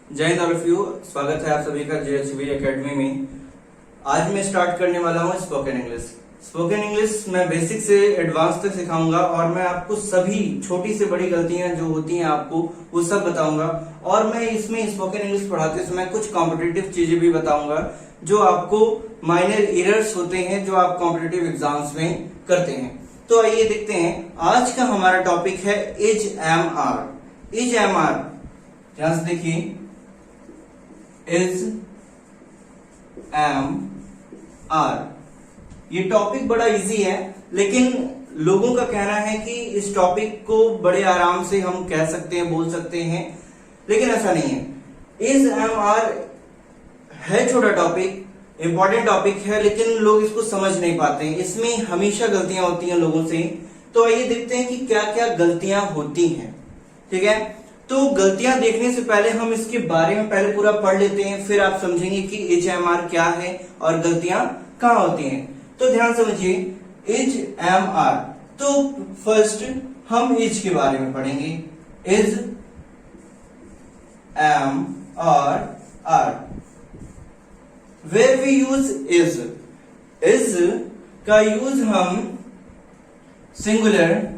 जय Hind all of you. स्वागत है आप सभी का JHV एकेडमी में। आज मैं स्टार्ट करने वाला हूँ स्पोकन इंग्लिश। स्पोकन इंग्लिश मैं बेसिक से एडवांस तक सिखाऊंगा और मैं आपको सभी छोटी से बड़ी गलतियां जो होती हैं आपको वो सब बताऊंगा। और मैं इसमें स्पोकन इंग्लिश पढ़ाते समय कुछ कॉम्पिटिटिव चीजें भी बताऊंगा जो आपको माइनर एरर्स होते हैं जो आप कॉम्पिटिटिव एग्जाम्स में करते हैं। तो आइए देखते हैं। आज का हमारा टॉपिक है is am are. Is am are, ध्यान से देखिए, इज एम आर। ये टॉपिक बड़ा इजी है, लेकिन लोगों का कहना है कि इस टॉपिक को बड़े आराम से हम कह सकते हैं, बोल सकते हैं, लेकिन ऐसा नहीं है। इज एम आर है छोटा टॉपिक, इंपॉर्टेंट टॉपिक है, लेकिन लोग इसको समझ नहीं पाते हैं। इसमें हमेशा गलतियां होती हैं लोगों से। तो आइए देखते हैं कि क्या क्या गलतियां होती हैं। ठीक है, तो गलतियां देखने से पहले हम इसके बारे में पहले पूरा पढ़ लेते हैं, फिर आप समझेंगे कि इज एम आर क्या है और गलतियां कहां होती हैं। तो ध्यान समझिए, इज एम आर। तो फर्स्ट हम इज के बारे में पढ़ेंगे। इज एम और are. Where we use is. Is का यूज हम सिंगुलर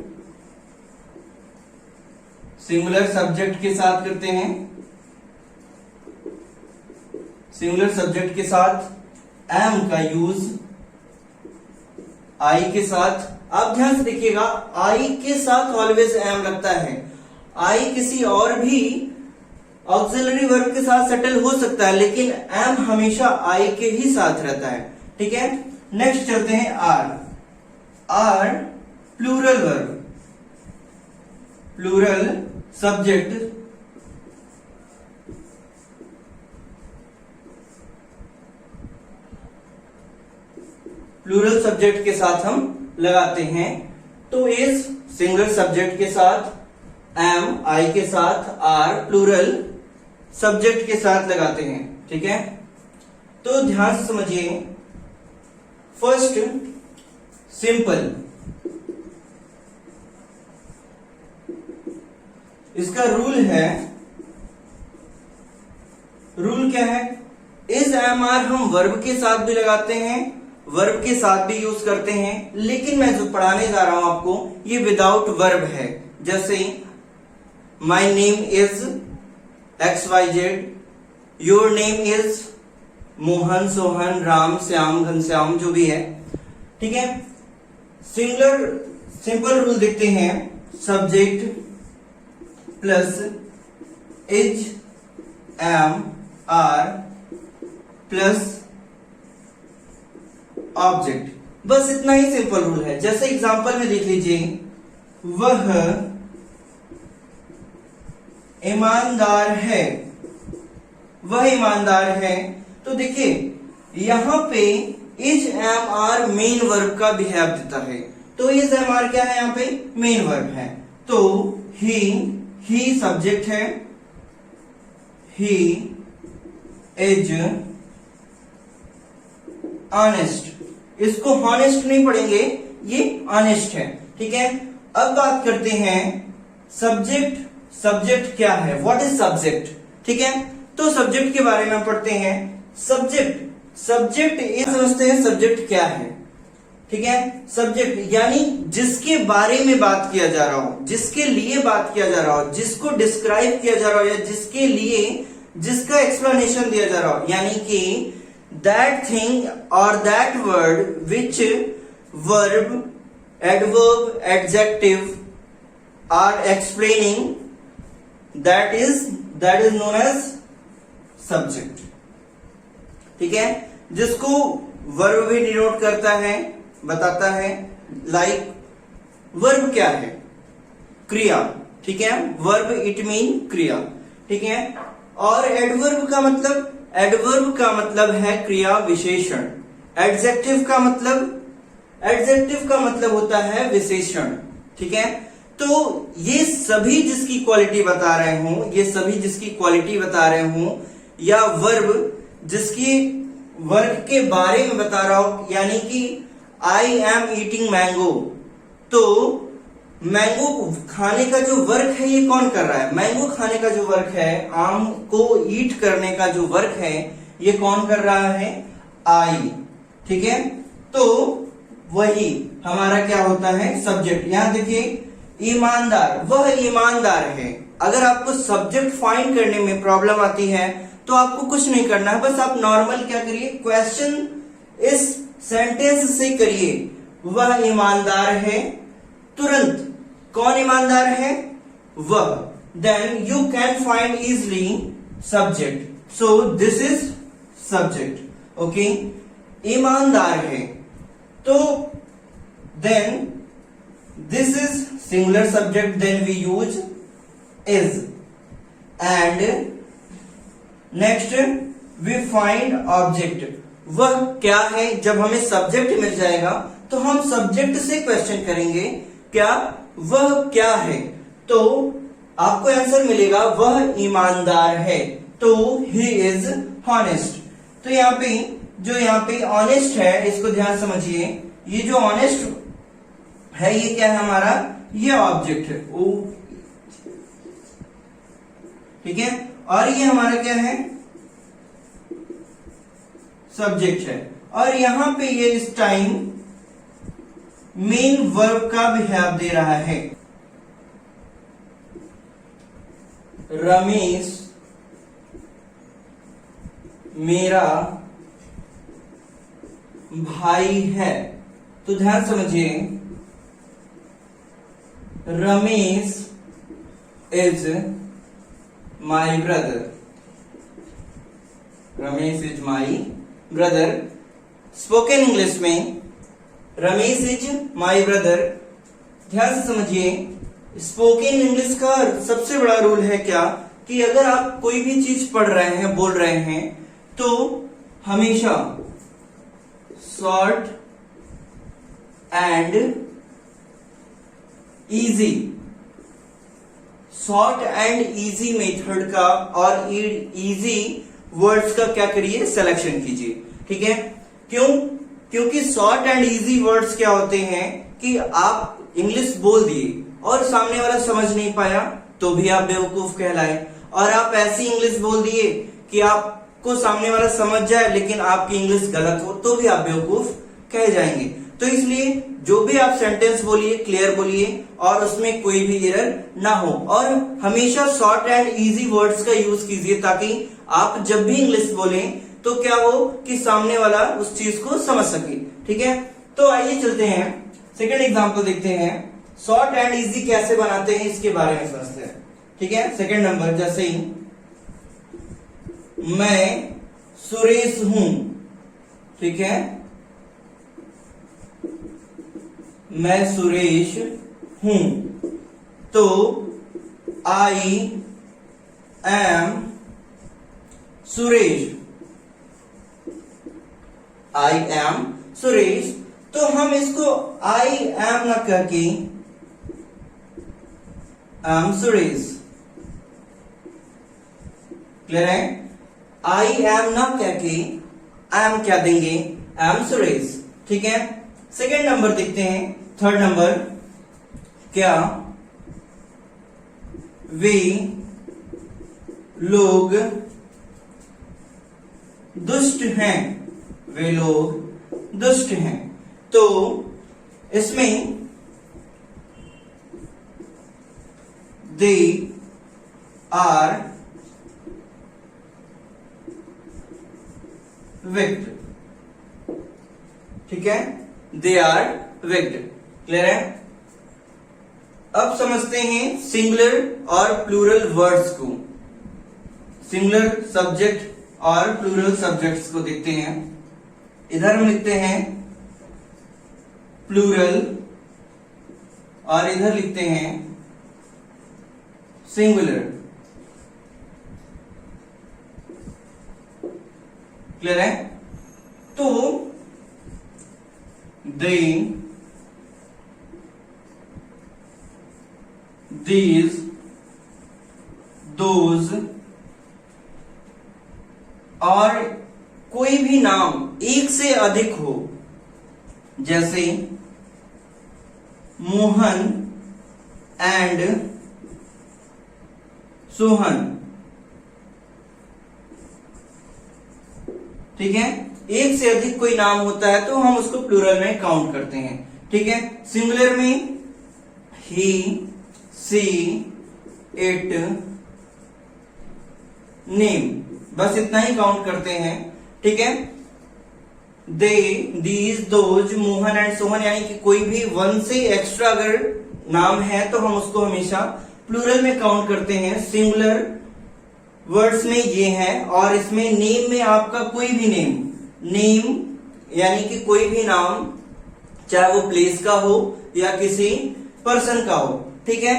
सब्जेक्ट के साथ करते हैं। सिंगुलर सब्जेक्ट के साथ। एम का यूज आई के साथ। आप ध्यान से देखिएगा, आई के साथ ऑलवेज एम लगता है। आई किसी और भी ऑक्सिलरी वर्ब के साथ सेटल हो सकता है, लेकिन एम हमेशा आई के ही साथ रहता है। ठीक है, नेक्स्ट चलते हैं are. Are plural verb, plural subject, plural subject के साथ हम लगाते हैं। तो इज सिंगुलर सब्जेक्ट के साथ, एम आई के साथ, आर प्लूरल सब्जेक्ट के साथ लगाते हैं। ठीक है, तो ध्यान से समझिए। फर्स्ट सिंपल, इसका रूल है, रूल क्या है? इज एम आर हम वर्ब के साथ भी लगाते हैं, वर्ब के साथ भी यूज करते हैं, लेकिन मैं जो पढ़ाने जा रहा हूं आपको ये विदाउट वर्ब है। जैसे my name is XYZ, your name is Mohan, Sohan, Ram, Shyam, Ghanshyam, जो भी है। ठीक है, सिंगुलर सिंपल रूल देखते हैं। Subject plus is am are plus object, बस इतना ही सिंपल रूल है। जैसे एग्जांपल में देख लीजिए, वह ईमानदार है, वह ईमानदार है। तो देखिए यहां पे is am are main verb का बिहेव देता है। तो इज एम आर क्या है? यहां पे मेन वर्ब है। तो ही सब्जेक्ट है, ही इज ऑनेस्ट। इसको हॉनेस्ट नहीं पढ़ेंगे, ये ऑनेस्ट है। ठीक है, अब बात करते हैं सब्जेक्ट। सब्जेक्ट क्या है? What is subject? ठीक है, तो सब्जेक्ट के बारे में पढ़ते हैं। सब्जेक्ट ये समझते हैं सब्जेक्ट क्या है। ठीक है, सब्जेक्ट यानी जिसके बारे में बात किया जा रहा हो, जिसके लिए बात किया जा रहा हो, जिसको डिस्क्राइब किया जा रहा हो, या जिसके लिए जिसका एक्सप्लेनेशन दिया जा रहा हो, यानी कि that thing or that word which verb, adverb, adjective are explaining, that is known as subject. ठीक है, जिसको वर्ब भी डिनोट करता है, बताता है। लाइक वर्ब क्या है? क्रिया। ठीक है, वर्ब इट मीन क्रिया। ठीक है, और एडवर्ब का मतलब है क्रिया विशेषण। एडजेक्टिव का मतलब होता है विशेषण। ठीक है, तो ये सभी जिसकी क्वालिटी बता रहे हूं, या वर्ब जिसकी वर्ग के बारे में बता रहा हूं, यानी कि आई एम ईटिंग मैंगो, तो मैंगो खाने का जो वर्क है ये कौन कर रहा है? मैंगो खाने का जो वर्क है, आम को ईट करने का जो वर्क है, ये कौन कर रहा है? आई। ठीक है, तो वही हमारा क्या होता है? सब्जेक्ट। यहां देखिए, ईमानदार, वह ईमानदार है। अगर आपको सब्जेक्ट फाइंड करने में प्रॉब्लम आती है तो आपको कुछ नहीं करना है, बस आप नॉर्मल क्या करिए, क्वेश्चन इस सेंटेंस से करिए, वह ईमानदार है। तुरंत कौन ईमानदार है? वह। Then you can find easily subject, so this is subject. Okay, ईमानदार है, तो then this is singular subject, then we use is. And next we find object, वह क्या है? जब हमें सब्जेक्ट मिल जाएगा तो हम सब्जेक्ट से क्वेश्चन करेंगे, क्या? वह क्या है? तो आपको आंसर मिलेगा वह ईमानदार है, तो ही इज हॉनेस्ट। तो यहाँ पे ऑनेस्ट है, इसको ध्यान समझिए। ये जो ऑनेस्ट है ये क्या है हमारा? ये ऑब्जेक्ट है। ओ, ठीक है, और ये हमारा क्या है? सब्जेक्ट है। और यहां पे ये इस टाइम मेन वर्ब का बिहेव दे रहा है। रमेश मेरा भाई है, तो ध्यान समझिए, Ramesh is my brother. Ramesh is my brother. Spoken English में रमेश इज माई ब्रदर, ध्यान से समझिए। स्पोकन इंग्लिश का सबसे बड़ा रूल है क्या, कि अगर आप कोई भी चीज पढ़ रहे हैं, बोल रहे हैं, तो हमेशा short and easy, short and easy method का और इजी वर्ड्स का क्या करिए? सिलेक्शन कीजिए। ठीक है, क्यों? क्योंकि शॉर्ट एंड इजी वर्ड्स क्या होते हैं कि आप इंग्लिश बोल दिए और सामने वाला समझ नहीं पाया तो भी आप बेवकूफ कहलाए, और आप ऐसी इंग्लिश बोल दिए कि आपको सामने वाला समझ जाए लेकिन आपकी इंग्लिश गलत हो तो भी आप बेवकूफ कह जाएंगे। तो इसलिए जो भी आप सेंटेंस बोलिए, क्लियर बोलिए और उसमें कोई भी एरर ना हो, और हमेशा शॉर्ट एंड इजी वर्ड्स का यूज कीजिए ताकि आप जब भी इंग्लिश बोलें तो क्या हो कि सामने वाला उस चीज को समझ सके। ठीक है, तो आइए चलते हैं, सेकंड एग्जांपल देखते हैं। शॉर्ट एंड इजी कैसे बनाते हैं इसके बारे में समझते हैं। ठीक है, सेकंड नंबर, जैसे ही मैं सुरेश हूं, ठीक है, मैं सुरेश हूं, तो I am Suresh. I am Suresh, तो हम इसको आई एम ना करके एम सुरेश, क्लियर है? आई एम ना करके एम क्या देंगे? एम सुरेश। ठीक है, सेकेंड नंबर देखते हैं, थर्ड नंबर, क्या वे लोग दुष्ट हैं? वे लोग दुष्ट हैं, तो इसमें दे आर विक्ड। ठीक है, दे आर विक्ड, क्लियर है? अब समझते हैं सिंगुलर और प्लूरल वर्ड्स को। सिंगुलर सब्जेक्ट और प्लूरल सब्जेक्ट्स को देखते हैं। इधर हम लिखते हैं प्लूरल और इधर लिखते हैं सिंगुलर, क्लियर है? तो दे, these, those, और कोई भी नाम एक से अधिक हो, जैसे मोहन एंड सोहन। ठीक है, एक से अधिक कोई नाम होता है तो हम उसको प्लूरल में काउंट करते हैं। ठीक है, सिंगुलर में ही, सी, इट, नेम, बस इतना ही काउंट करते हैं। ठीक है, they, these, those, Mohan and Sohan, यानी कि कोई भी वन से एक्स्ट्रा अगर नाम है तो हम उसको हमेशा प्लूरल में काउंट करते हैं। सिंगुलर वर्ड्स में ये है, और इसमें नेम में आपका कोई भी नेम यानी कि कोई भी नाम, चाहे वो प्लेस का हो या किसी पर्सन का हो। ठीक है,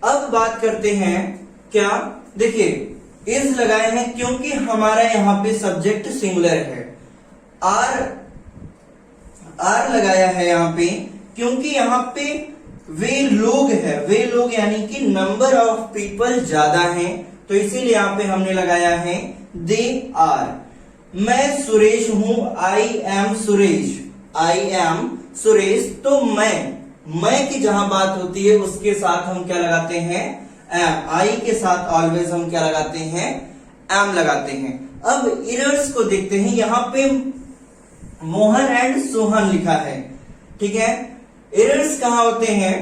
अब बात करते हैं क्या, देखिए इज लगाए हैं क्योंकि हमारा यहाँ पे सब्जेक्ट सिंगुलर है। आर लगाया है यहाँ पे क्योंकि यहाँ पे वे लोग है, वे लोग यानी कि नंबर ऑफ पीपल ज्यादा हैं, तो इसीलिए यहाँ पे हमने लगाया है दे आर। मैं सुरेश हूं, I am Suresh, I am Suresh, तो मैं की जहां बात होती है उसके साथ हम क्या लगाते हैं, एम। आई के साथ ऑलवेज हम क्या लगाते हैं, एम लगाते हैं। अब एरर्स को देखते हैं, यहां पे मोहन एंड सोहन लिखा है। ठीक है, एरर्स कहां होते हैं,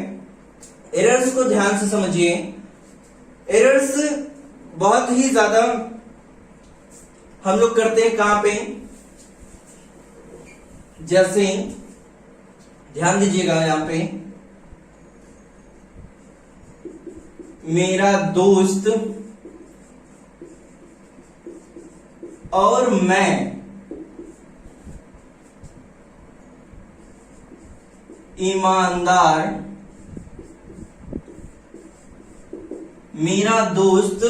एरर्स को ध्यान से समझिए। एरर्स बहुत ही ज्यादा हम लोग करते हैं कहां पे, जैसे ध्यान दीजिएगा यहां पे, मेरा दोस्त और मैं ईमानदार, मेरा दोस्त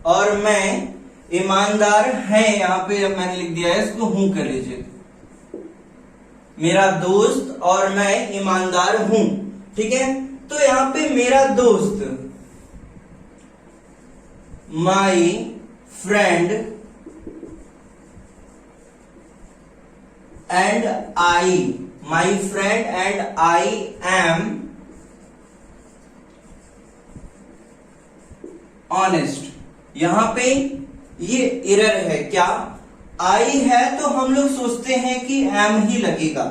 और मैं ईमानदार है, यहां पे अब मैंने लिख दिया है, इसको हूं कर लीजिए। मेरा दोस्त और मैं ईमानदार हूं। ठीक है, तो यहां पे मेरा दोस्त, my friend and I, my friend and I am honest. यहां पे ये एरर है, क्या आई है तो हम लोग सोचते हैं कि एम ही लगेगा,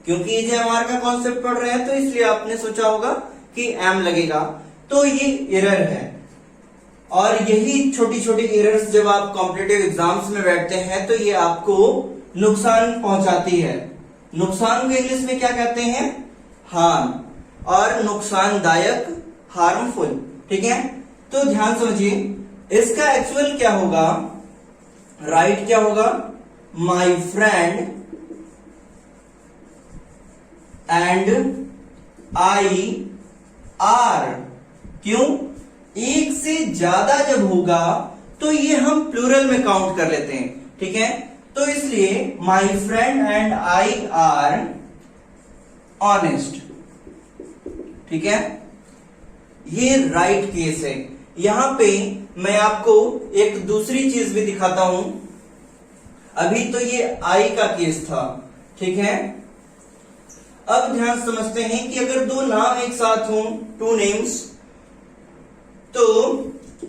क्योंकि ये एमआर का कॉन्सेप्ट पढ़ रहे हैं तो इसलिए आपने सोचा होगा कि एम लगेगा, तो ये एरर है। और यही छोटी छोटी एरर्स जब आप कॉम्पिटिटिव एग्जाम्स में बैठते हैं तो ये आपको नुकसान पहुंचाती है। नुकसान को इंग्लिश में क्या कहते हैं, हार्म, और नुकसानदायक, हार्मफुल। ठीक है, तो ध्यान समझिए, इसका एक्चुअल क्या होगा, राइट क्या होगा, my friend and I R. क्यों, एक से ज्यादा जब होगा तो ये हम प्लूरल में काउंट कर लेते हैं। ठीक है, तो इसलिए my friend and I R honest. ठीक है, ये राइट केस है। यहां पे मैं आपको एक दूसरी चीज भी दिखाता हूं। अभी तो ये आई का केस था। ठीक है, अब ध्यान समझते हैं कि अगर दो नाम एक साथ हों, टू नेम्स, तो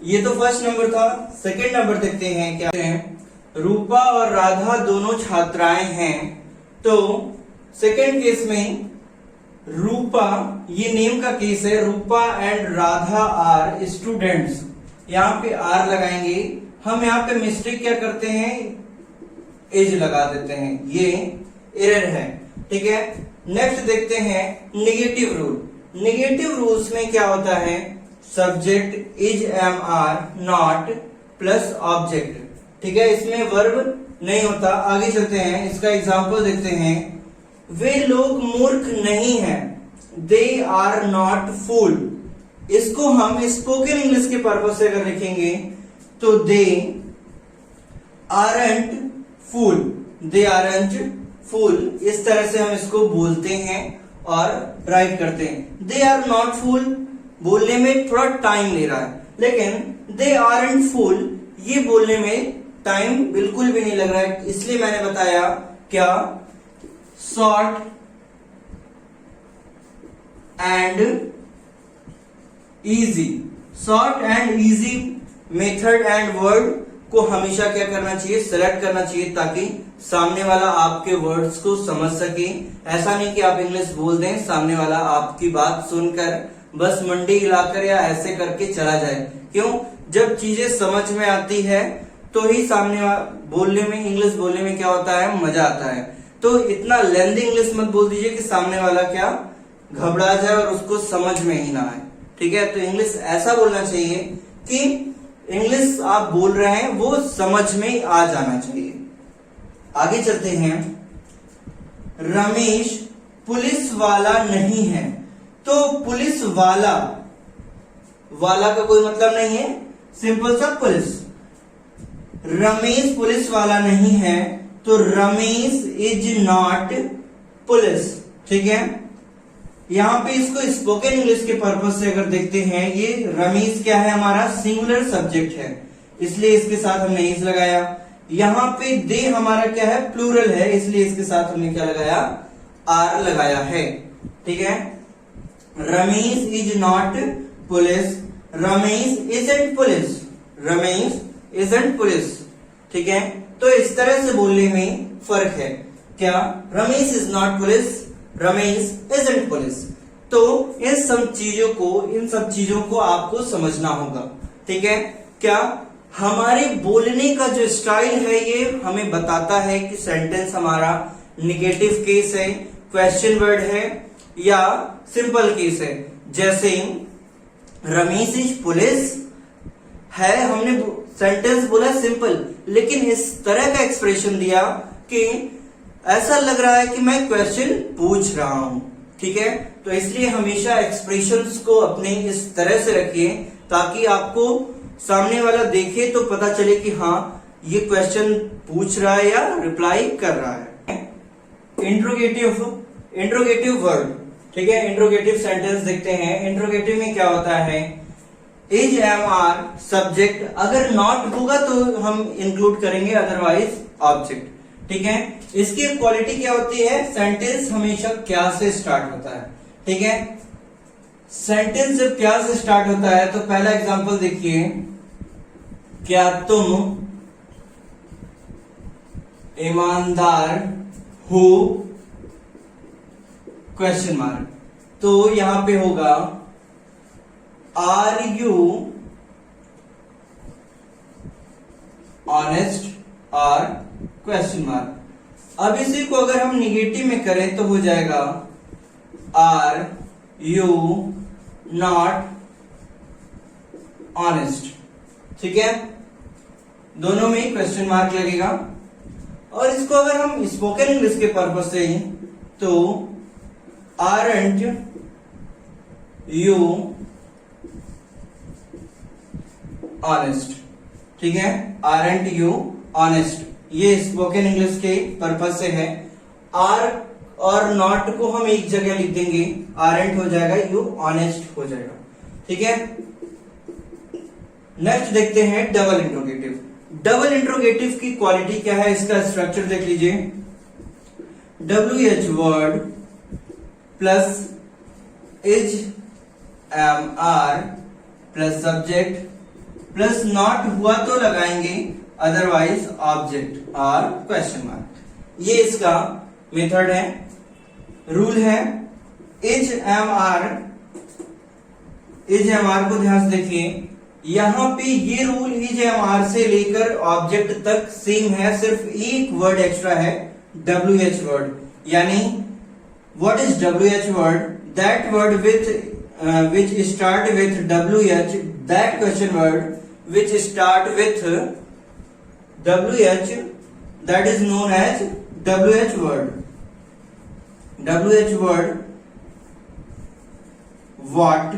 ये तो फर्स्ट नंबर था। सेकंड नंबर देखते हैं क्या है, रूपा और राधा दोनों छात्राएं हैं, तो सेकंड केस में रूपा, ये नेम का केस है, रूपा एंड राधा आर स्टूडेंट्स। यहां पे आर लगाएंगे हम, यहां पे मिस्टेक क्या करते हैं, एज लगा देते हैं, ये एरर है। ठीक है, नेक्स्ट देखते हैं नेगेटिव रूल। नेगेटिव रूल्स में क्या होता है, subject is am are not plus object. ठीक है, इसमें वर्ब नहीं होता। आगे चलते हैं, इसका एग्जांपल देखते हैं। वे लोग मूर्ख नहीं हैं, दे आर नॉट फूल। इसको हम स्पोकन इंग्लिश के पर्पज से अगर लिखेंगे तो they aren't fool, they aren't फूल, इस तरह से हम इसको बोलते हैं और राइट करते हैं। दे आर नॉट फूल बोलने में थोड़ा टाइम ले रहा है, लेकिन दे आरंट फूल ये बोलने में टाइम बिल्कुल भी नहीं लग रहा है, इसलिए मैंने बताया क्या, short and easy, short and easy method and word को हमेशा क्या करना चाहिए, सेलेक्ट करना चाहिए, ताकि सामने वाला आपके वर्ड्स को समझ सके। ऐसा नहीं कि आप इंग्लिश बोल दें, सामने वाला आपकी बात सुनकर बस मंडी हिलाकर या ऐसे करके चला जाए। क्यों? जब चीजें समझ में आती है तो ही सामने बोलने में, इंग्लिश बोलने में क्या होता है, मजा आता है। तो इतना लेंथी इंग्लिश मत बोल दीजिए कि सामने वाला क्या घबरा जाए और उसको समझ में ही ना आए। ठीक है, तो इंग्लिश ऐसा बोलना चाहिए कि इंग्लिश आप बोल रहे हैं वो समझ में आ जाना चाहिए। आगे चलते हैं। रमेश पुलिस वाला नहीं है। तो पुलिस वाला, वाला का कोई मतलब नहीं है, सिंपल सा पुलिस। रमेश पुलिस वाला नहीं है, तो रमेश इज नॉट पुलिस। ठीक है, यहां पे इसको स्पोकन इंग्लिश के पर्पज से अगर देखते हैं, ये रमेश क्या है, हमारा सिंगुलर सब्जेक्ट है, इसलिए इसके साथ हमने इज लगाया। यहां पे दे हमारा क्या है, प्लूरल है, इसलिए इसके साथ हमने क्या लगाया, आर लगाया है। ठीक है, Ramesh is not police, Ramesh isn't police, Ramesh isn't police. ठीक है, तो इस तरह से बोलने में फर्क है। क्या? Ramesh is not police, Ramesh isn't police. तो इन सब चीजों को आपको समझना होगा। ठीक है, क्या हमारे बोलने का जो स्टाइल है ये हमें बताता है कि सेंटेंस हमारा निगेटिव केस है, क्वेश्चन वर्ड है या सिंपल केस है। जैसे रमेश इज पुलिस है, हमने सेंटेंस बोला सिंपल, लेकिन इस तरह का एक्सप्रेशन दिया कि ऐसा लग रहा है कि मैं क्वेश्चन पूछ रहा हूं। ठीक है, तो इसलिए हमेशा एक्सप्रेशंस को अपने इस तरह से रखिए ताकि आपको सामने वाला देखे तो पता चले कि हाँ ये क्वेश्चन पूछ रहा है या रिप्लाई कर रहा है। Interrogative word. ठीक है, इंट्रोगेटिव सेंटेंस देखते हैं। इंट्रोगेटिव में क्या होता है, इज एम आर सब्जेक्ट, अगर नॉट होगा तो हम इंक्लूड करेंगे, अदरवाइज ऑब्जेक्ट। ठीक है, इसकी क्वालिटी क्या होती है, सेंटेंस हमेशा क्या से स्टार्ट होता है। ठीक है, सेंटेंस जब क्या से स्टार्ट होता है तो पहला एग्जांपल देखिए, क्या तुम ईमानदार हो, क्वेश्चन मार्क। तो यहां पे होगा आर यू ऑनेस्ट और क्वेश्चन मार्क। अब इसी को अगर हम निगेटिव में करें तो हो जाएगा आर यू नॉट ऑनेस्ट। ठीक है, दोनों में क्वेश्चन मार्क लगेगा। और इसको अगर हम स्पोकन इंग्लिश के पर्पज से तो आरंट यू ऑनेस्ट। ठीक है, आरंट यू ऑनेस्ट, ये स्पोकन इंग्लिश के पर्पज से है। आर और नॉट को हम एक जगह लिख देंगे, आरंट हो जाएगा, यू ऑनेस्ट हो जाएगा। ठीक है, नेक्स्ट देखते हैं डबल इंट्रोगेटिव। डबल इंट्रोगेटिव की क्वालिटी क्या है, इसका स्ट्रक्चर देख लीजिए। WH word plus is am are plus subject plus not हुआ तो लगाएंगे, अदरवाइज ऑब्जेक्ट और क्वेश्चन मार्क। ये इसका मेथड है, रूल है। इज एम आर को ध्यान से देखिए, यहां पे ये रूल इज एम आर से लेकर ऑब्जेक्ट तक सेम है, सिर्फ एक वर्ड एक्स्ट्रा है, WH वर्ड। यानी what is WH word, that word which start with WH, that question word which start with WH, that is known as WH word. WH word what,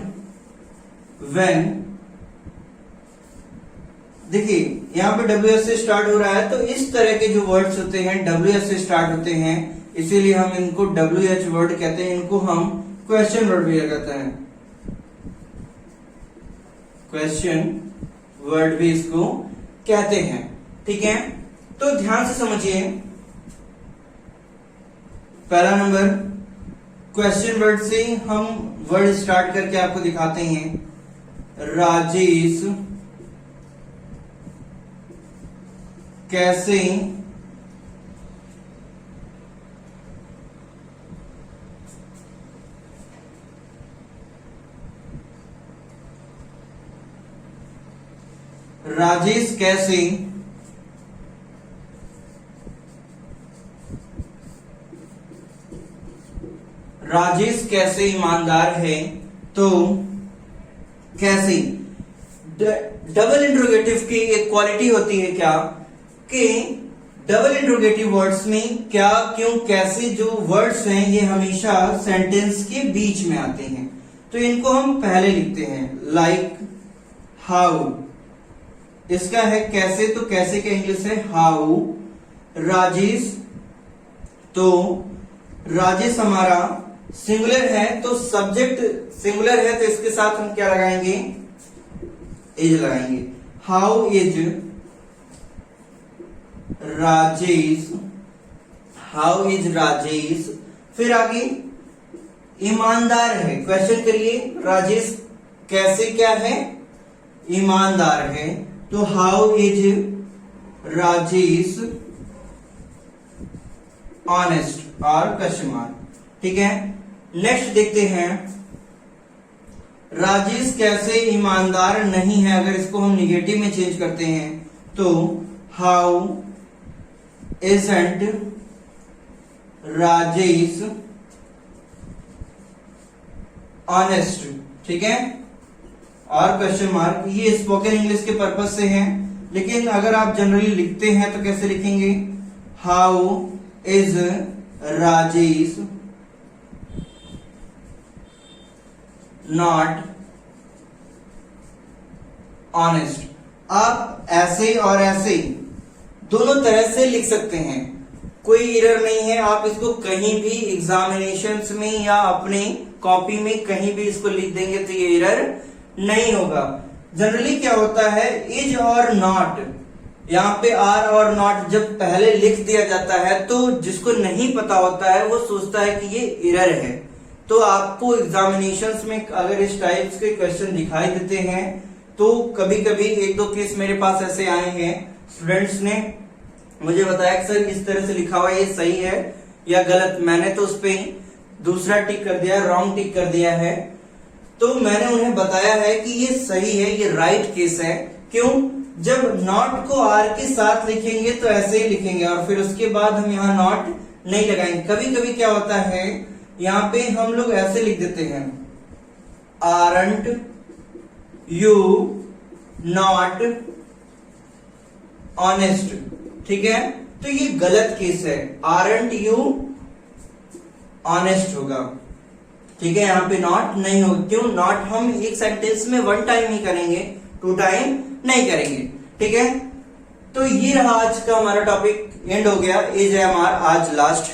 when। देखिए यहां पे WH से start हो रहा है, तो इस तरह के जो वर्ड्स होते हैं WH से स्टार्ट होते हैं, इसीलिए हम इनको WH वर्ड कहते हैं। इनको हम क्वेश्चन वर्ड भी कहते हैं, क्वेश्चन वर्ड भी इसको कहते हैं। ठीक है, तो ध्यान से समझिए। पहला नंबर, क्वेश्चन वर्ड से हम वर्ड स्टार्ट करके आपको दिखाते हैं। राजेश कैसे राजेश कैसे राजेश कैसे ईमानदार है, तो कैसे डबल इंट्रोगेटिव की एक क्वालिटी होती है क्या कि डबल इंट्रोगेटिव वर्ड्स में क्या, क्यों, कैसे जो वर्ड्स हैं ये हमेशा सेंटेंस के बीच में आते हैं, तो इनको हम पहले लिखते हैं। लाइक हाउ, इसका है कैसे, तो कैसे का इंग्लिश है हाउ। राजेश, तो राजेश हमारा सिंगुलर है, तो सब्जेक्ट सिंगुलर है, तो इसके साथ हम क्या लगाएंगे, इज लगाएंगे। How is Rajesh, how is Rajesh. फिर आगे ईमानदार है, क्वेश्चन करिए राजेश कैसे क्या है, ईमानदार है, तो हाउ इज राजेश ऑनेस्ट और क्वेश्चन मार्क, ठीक है। नेक्स्ट देखते हैं राजेश कैसे ईमानदार नहीं है, अगर इसको हम निगेटिव में चेंज करते हैं तो हाउ इजंट राजेश ऑनेस्ट, ठीक है, और क्वेश्चन मार्क। ये स्पोकन इंग्लिश के पर्पज से है, लेकिन अगर आप जनरली लिखते हैं तो कैसे लिखेंगे, how is Rajesh not honest. आप ऐसे और ऐसे दोनों तरह से लिख सकते हैं, कोई एरर नहीं है। आप इसको कहीं भी एग्जामिनेशंस में या अपने कॉपी में कहीं भी इसको लिख देंगे तो ये एरर नहीं होगा। जनरली क्या होता है, इज और नॉट, यहाँ पे आर और नॉट जब पहले लिख दिया जाता है तो जिसको नहीं पता होता है वो सोचता है कि ये एरर है। तो आपको एग्जामिनेशंस में अगर इस टाइप्स के क्वेश्चन दिखाई देते हैं तो कभी कभी एक दो केस मेरे पास ऐसे आए हैं, स्टूडेंट्स ने मुझे बताया कि सर इस तरह से लिखा हुआ ये सही है या गलत। मैंने तो उस पर दूसरा टिक कर दिया, रॉन्ग टिक कर दिया है। तो मैंने उन्हें बताया है कि ये सही है, ये राइट केस है। क्यों, जब नॉट को आर के साथ लिखेंगे तो ऐसे ही लिखेंगे और फिर उसके बाद हम यहाँ नॉट नहीं लगाएंगे। कभी कभी क्या होता है, यहाँ पे हम लोग ऐसे लिख देते हैं, आरंट यू नॉट ऑनेस्ट, ठीक है, तो ये गलत केस है, आरंट यू ऑनेस्ट होगा, ठीक है, यहाँ पे नॉट नहीं होगा। क्यों, नॉट हम एक सेंटेंस में वन टाइम ही करेंगे, टू टाइम नहीं करेंगे, ठीक है। तो ये रहा आज का हमारा टॉपिक, एंड हो गया, इज है हमारा आज लास्ट।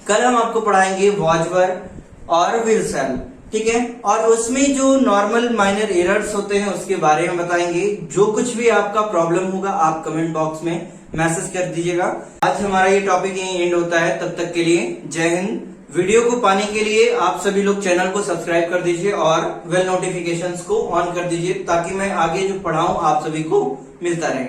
कल हम आपको पढ़ाएंगे वॉजवर और विल सेल, ठीक है, और उसमें जो नॉर्मल माइनर एरर्स होते हैं उसके बारे में बताएंगे। जो कुछ भी आपका प्रॉब्लम होगा आप कमेंट बॉक्स में मैसेज कर दीजिएगा। आज हमारा ये टॉपिक यहीं एंड होता है, तब तक के लिए जय हिंद। वीडियो को पाने के लिए आप सभी लोग चैनल को सब्सक्राइब कर दीजिए और बेल नोटिफिकेशंस को ऑन कर दीजिए ताकि मैं आगे जो पढ़ाऊं आप सभी को मिलता रहे।